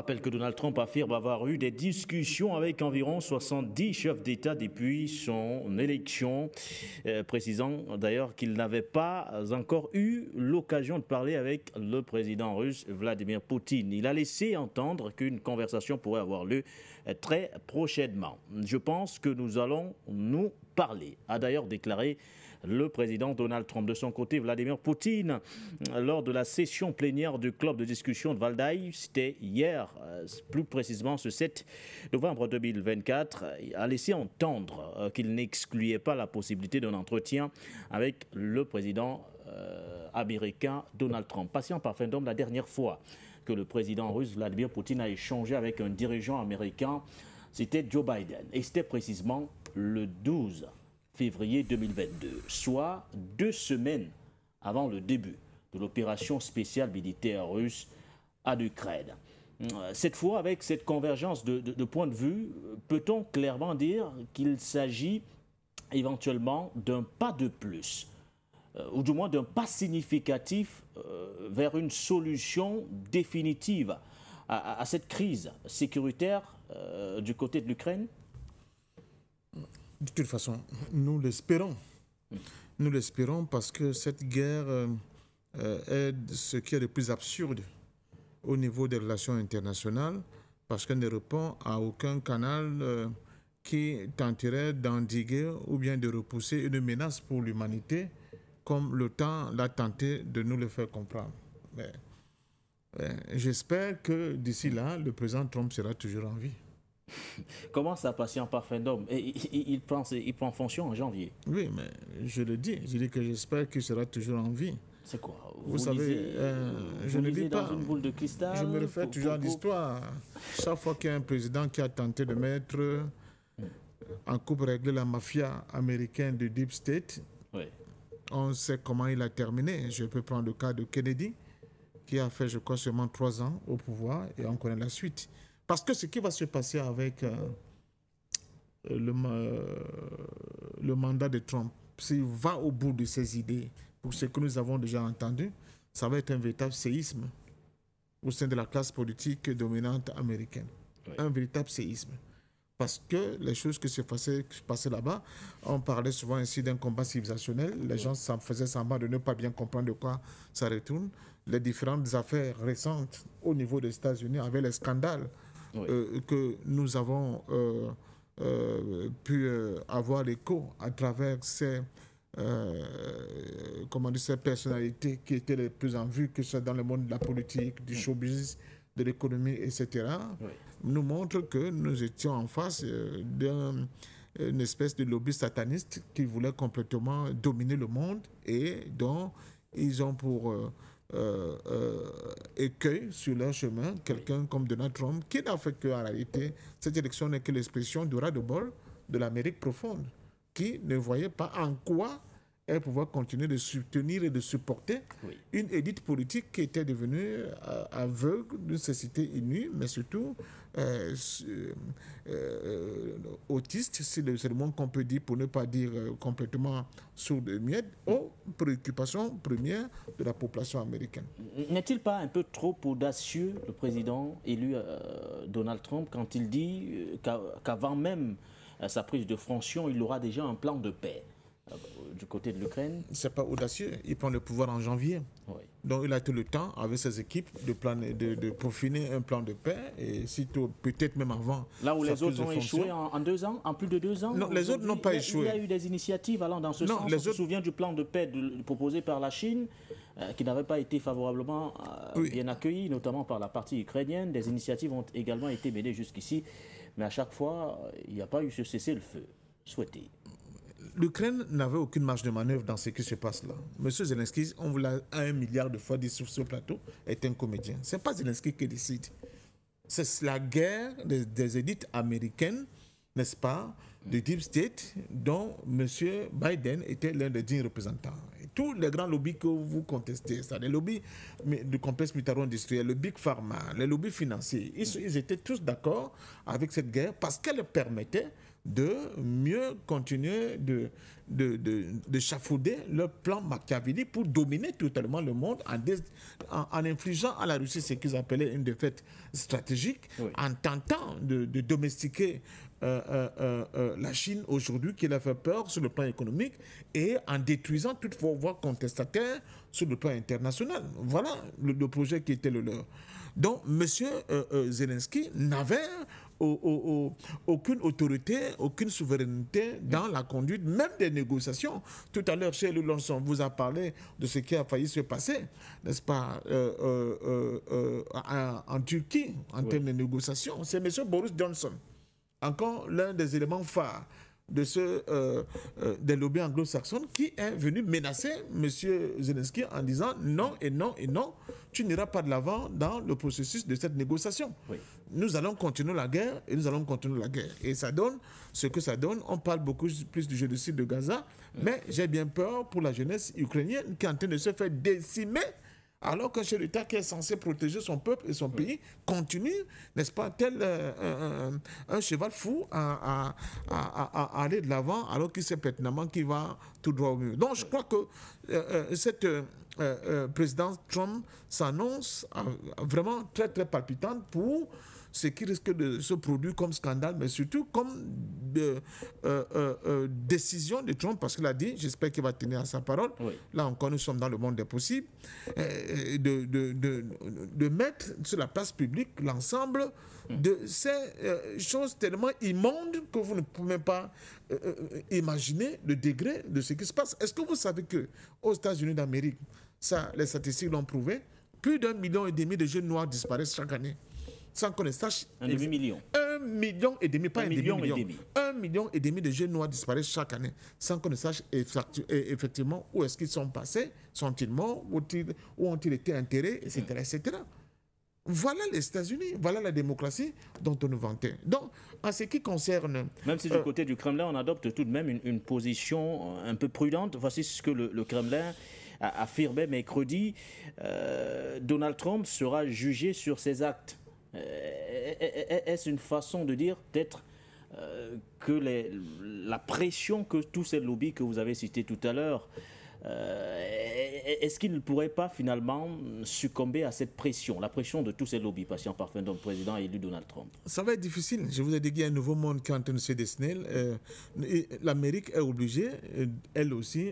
rappelle que Donald Trump affirme avoir eu des discussions avec environ 70 chefs d'État depuis son élection, précisant d'ailleurs qu'il n'avait pas encore eu l'occasion de parler avec le président russe Vladimir Poutine. Il a laissé entendre qu'une conversation pourrait avoir lieu très prochainement. Je pense que nous allons nous parler, a d'ailleurs déclaré le président Donald Trump. De son côté, Vladimir Poutine, lors de la session plénière du club de discussion de Valdaï, c'était hier, plus précisément ce 7 novembre 2024, a laissé entendre qu'il n'excluait pas la possibilité d'un entretien avec le président américain Donald Trump. Patient parfum la dernière fois que le président russe Vladimir Poutine a échangé avec un dirigeant américain, c'était Joe Biden. Et c'était précisément le 12 février 2022, soit 2 semaines avant le début de l'opération spéciale militaire russe en Ukraine. Cette fois, avec cette convergence de points de vue, peut-on clairement dire qu'il s'agit éventuellement d'un pas de plus, ou du moins d'un pas significatif vers une solution définitive à cette crise sécuritaire du côté de l'Ukraine? De toute façon, nous l'espérons. Nous l'espérons parce que cette guerre est ce qui est le plus absurde au niveau des relations internationales, parce qu'elle ne répond à aucun canal qui tenterait d'endiguer ou bien de repousser une menace pour l'humanité, comme le temps l'a tenté de nous le faire comprendre. J'espère que d'ici là, le président Trump sera toujours en vie. Comment ça, patient parfum d'homme? Il prend fonction en janvier. Oui, mais je le dis. Je dis que j'espère qu'il sera toujours en vie. C'est quoi? Vous savez, je ne dis pas. Dans une boule de cristal. Je me réfère toujours à l'histoire. Chaque fois qu'il y a un président qui a tenté de mettre en coupe réglée la mafia américaine du Deep State, oui, on sait comment il a terminé. Je peux prendre le cas de Kennedy, qui a fait, je crois, seulement 3 ans au pouvoir, et on connaît la suite. Parce que ce qui va se passer avec le mandat de Trump, s'il va au bout de ses idées, pour ce que nous avons déjà entendu, ça va être un véritable séisme au sein de la classe politique dominante américaine. Oui. Un véritable séisme. Parce que les choses qui se passaient là-bas, on parlait souvent ainsi d'un combat civilisationnel. Les gens faisaient semblant de ne pas bien comprendre de quoi ça retourne. Les différentes affaires récentes au niveau des États-Unis avec les scandales, oui, que nous avons pu avoir l'écho à travers ces personnalités qui étaient les plus en vue, que ce soit dans le monde de la politique, du showbiz, de l'économie, etc., oui, nous montre que nous étions en face d'une espèce de lobby sataniste qui voulait complètement dominer le monde et dont ils ont pour écueil sur leur chemin quelqu'un comme Donald Trump, qui n'a fait qu'en réalité, cette élection n'est que l'expression du ras-le-bol de l'Amérique profonde, qui ne voyait pas en quoi elle pouvait continuer de soutenir et de supporter, oui, une élite politique qui était devenue aveugle d'une cécité inouïe, mais surtout autiste, c'est le mot qu'on peut dire, pour ne pas dire complètement sourd de miette, aux préoccupations premières de la population américaine. N'est-il pas un peu trop audacieux, le président élu Donald Trump, quand il dit qu'avant même sa prise de fonction, il aura déjà un plan de paix du côté de l'Ukraine? C'est pas audacieux. Il prend le pouvoir en janvier. Oui. Donc il a tout le temps, avec ses équipes, de peaufiner un plan de paix, et sitôt, peut-être même avant. Là où les autres ont échoué en 2 ans, en plus de 2 ans? Non, les autres n'ont pas échoué. Il y a eu des initiatives allant dans ce sens. On se souvient du plan de paix proposé par la Chine, qui n'avait pas été favorablement oui, bien accueilli, notamment par la partie ukrainienne. Des initiatives ont également été menées jusqu'ici, mais à chaque fois, il n'y a pas eu ce cessez-le-feu souhaité. L'Ukraine n'avait aucune marge de manœuvre dans ce qui se passe là. Monsieur Zelensky, on vous l'a 1 milliard de fois dit sur ce plateau, est un comédien. Ce n'est pas Zelensky qui décide. C'est la guerre des élites américaines, n'est-ce pas, du Deep State, dont monsieur Biden était l'un des dignes représentants. Et tous les grands lobbies que vous contestez, ça, les lobbies du complexe militaro-industriel, le Big Pharma, les lobbies financiers, ils étaient tous d'accord avec cette guerre parce qu'elle permettait de mieux continuer de chafauder leur plan machiavélique pour dominer totalement le monde en infligeant à la Russie ce qu'ils appelaient une défaite stratégique, en tentant de domestiquer la Chine aujourd'hui, qui leur fait peur sur le plan économique, et en détruisant toute voie contestataire sur le plan international. Voilà le projet qui était le leur. Donc, M. Zelensky n'avait aucune autorité, aucune souveraineté dans la conduite, même des négociations. Tout à l'heure, chez Lulanson, vous a parlé de ce qui a failli se passer, n'est-ce pas, en Turquie, en termes de négociations. C'est M. Boris Johnson, encore l'un des éléments phares de des lobbies anglo-saxons, qui est venu menacer M. Zelensky en disant non et non et non, tu n'iras pas de l'avant dans le processus de cette négociation. Oui. Nous allons continuer la guerre et nous allons continuer la guerre. Et ça donne ce que ça donne. On parle beaucoup plus du génocide de Gaza, mais j'ai bien peur pour la jeunesse ukrainienne qui est en train de se faire décimer, alors qu'un chef d'État qui est censé protéger son peuple et son pays continue, n'est-ce pas, tel un cheval fou à aller de l'avant, alors qu'il sait pertinemment qu'il va tout droit au mur. Donc je crois que cette présidence Trump s'annonce vraiment très très palpitante pour ce qui risque de se produire comme scandale, mais surtout comme décision de Trump, parce qu'il a dit, j'espère qu'il va tenir à sa parole, là encore nous sommes dans le monde des possibles, de mettre sur la place publique l'ensemble de ces choses tellement immondes que vous ne pouvez même pas imaginer le degré de ce qui se passe. Est-ce que vous savez qu'aux États-Unis d'Amérique, ça, les statistiques l'ont prouvé, plus d'1,5 million de jeunes noirs disparaissent chaque année sans qu'on ne sache. Un demi-million. 1,5 million, pas un demi-million. 1,5 million de jeunes noirs disparaissent chaque année sans qu'on ne sache effectivement où est-ce qu'ils sont passés, sont-ils morts, où ont-ils été enterrés, etc., etc. Voilà les États-Unis, voilà la démocratie dont on nous vantait. Donc, en ce qui concerne... Même si du côté du Kremlin, on adopte tout de même une position un peu prudente, voici ce que le Kremlin a affirmé mercredi. Donald Trump sera jugé sur ses actes. Est-ce une façon de dire peut-être que la pression que tous ces lobbies que vous avez cités tout à l'heure, est-ce qu'il ne pourrait pas finalement succomber à cette pression, la pression de tous ces lobbies passant par fin d'un président élu Donald Trump? Ça va être difficile. Je vous ai dit qu'il y a un nouveau monde qui est en train de se dessiner. L'Amérique est obligée, elle aussi.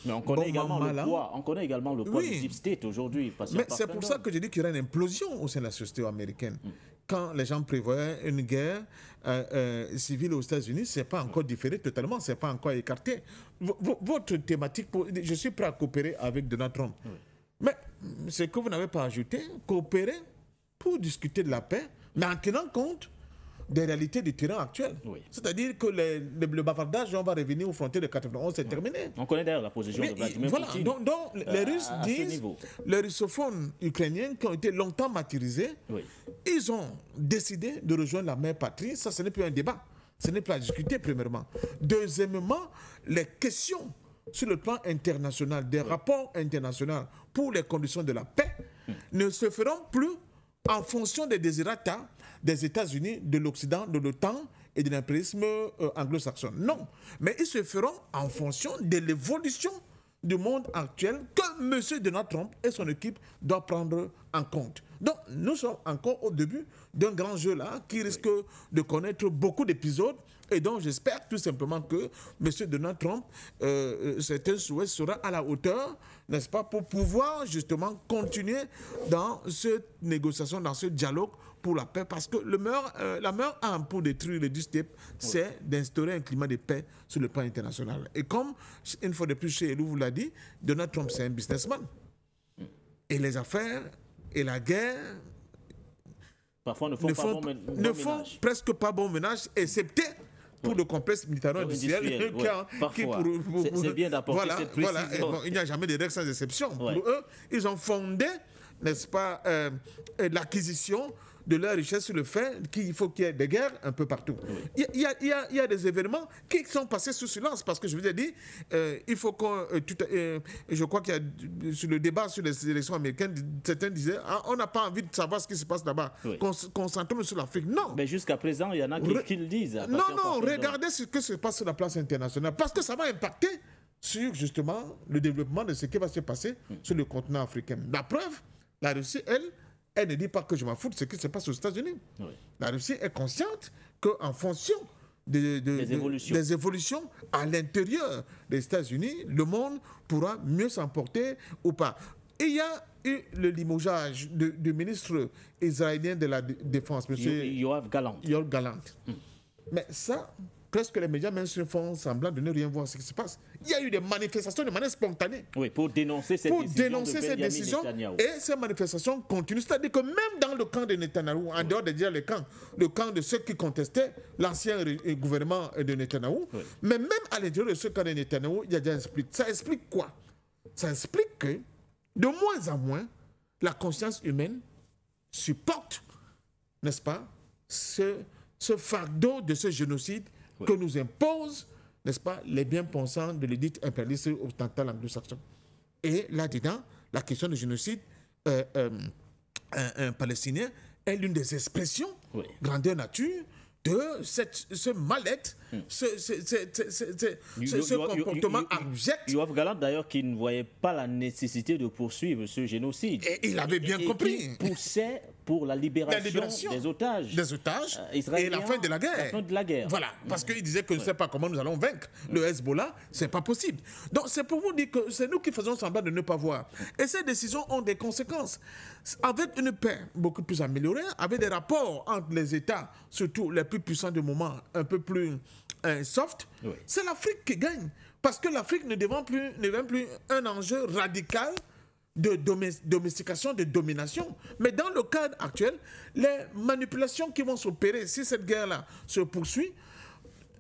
Mais on connaît également le poids. On connaît également le poids du Deep State aujourd'hui. Mais c'est pour ça que je dis qu'il y aura une implosion au sein de la société américaine. Quand les gens prévoyaient une guerre civile aux États-Unis, ce n'est pas encore différé totalement, ce n'est pas encore écarté. Votre thématique, je suis prêt à coopérer avec Donald Trump. Mais ce que vous n'avez pas ajouté, coopérer pour discuter de la paix, mais en tenant compte des réalités du terrain actuel. C'est-à-dire que le bavardage, on va revenir aux frontières de 91, c'est terminé. On connaît d'ailleurs la position de Vladimir Poutine. Donc les Russes disent, les russophones ukrainiens qui ont été longtemps martyrisés, ils ont décidé de rejoindre la mère patrie. Ça, ce n'est plus un débat. Ce n'est plus à discuter, premièrement. Deuxièmement, les questions sur le plan international, des rapports internationaux pour les conditions de la paix, ne se feront plus en fonction des désirata des États-Unis, de l'Occident, de l'OTAN et de l'impérialisme anglo-saxon. Non, mais ils se feront en fonction de l'évolution du monde actuel que M. Donald Trump et son équipe doivent prendre en compte. Donc, nous sommes encore au début d'un grand jeu là qui risque de connaître beaucoup d'épisodes et donc j'espère tout simplement que M. Donald Trump, certains souhaits sera à la hauteur, n'est-ce pas, pour pouvoir justement continuer dans cette négociation, dans ce dialogue pour la paix, parce que la meilleure arme pour détruire le Deep State, c'est d'instaurer un climat de paix sur le plan international. Et comme, une fois de plus, chez Elou vous l'a dit, Donald Trump, c'est un businessman. Et les affaires et la guerre parfois ne font presque pas bon ménage, excepté pour le complexe militaro-industriel. C'est bien d'apporter cette précision. Il n'y a jamais de règles sans exception. Pour eux, ils ont fondé, n'est-ce pas, l'acquisition de leur richesse sur le fait qu'il faut qu'il y ait des guerres un peu partout. Il y a des événements qui sont passés sous silence parce que je vous ai dit, il faut qu'on... je crois qu'il y a sur le débat sur les élections américaines, certains disaient on n'a pas envie de savoir ce qui se passe là-bas. Concentrons-nous sur l'Afrique. Non. Mais jusqu'à présent, il y en a qui le disent. Non, regardez ce que se passe sur la place internationale parce que ça va impacter sur justement le développement de ce qui va se passer sur le continent africain. La preuve, la Russie, elle ne dit pas que je m'en fous de ce qui se passe aux États-Unis. La Russie est consciente qu'en fonction des évolutions à l'intérieur des États-Unis, le monde pourra mieux s'emporter ou pas. Et il y a eu le limogeage du ministre israélien de la Défense, M. Yoav Gallant. Mais ça, presque les médias même se font semblant de ne rien voir ce qui se passe. Il y a eu des manifestations de manière spontanée. Oui, pour dénoncer ces décisions. Et ces manifestations continuent. C'est-à-dire que même dans le camp de Netanyahou, en dehors de dire le camp de ceux qui contestaient l'ancien gouvernement de Netanyahou, mais même à l'intérieur de ce camp de Netanyahou, il y a déjà un split. Ça explique quoi? Ça explique que, de moins en moins, la conscience humaine supporte, n'est-ce pas, ce fardeau de ce génocide que nous impose, n'est-ce pas, les bien-pensants de l'élite impérialiste occidentale anglo-saxonne. Et là-dedans, la question du génocide palestinien est l'une des expressions, grandeur nature, de ce mal-être, ce comportement abject. Yoav Gallant, d'ailleurs, qui ne voyait pas la nécessité de poursuivre ce génocide. Et il avait bien compris. Il poussait pour la libération des otages. Et la fin de la guerre. La fin de la guerre. Voilà, parce qu'il disait que je ne sais pas comment nous allons vaincre le Hezbollah, ce n'est pas possible. Donc c'est pour vous dire que c'est nous qui faisons semblant de ne pas voir. Et ces décisions ont des conséquences. Avec une paix beaucoup plus améliorée, avec des rapports entre les États, surtout les plus puissants du moment, un peu plus soft, c'est l'Afrique qui gagne. Parce que l'Afrique ne devient plus un enjeu radical de domestication, de domination. Mais dans le cadre actuel, les manipulations qui vont s'opérer, si cette guerre-là se poursuit,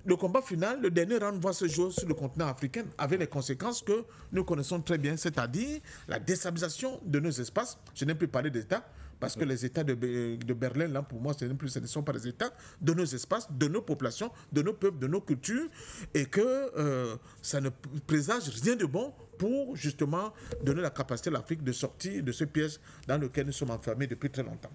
le combat final, le dernier round va se jouer sur le continent africain avec les conséquences que nous connaissons très bien, c'est-à-dire la déstabilisation de nos espaces. Je n'ai plus parlé d'États, parce que les États de Berlin, là, pour moi, ce ne sont pas des États, de nos espaces, de nos populations, de nos peuples, de nos cultures, et que ça ne présage rien de bon pour, justement, donner la capacité à l'Afrique de sortir de ce piège dans lequel nous sommes enfermés depuis très longtemps.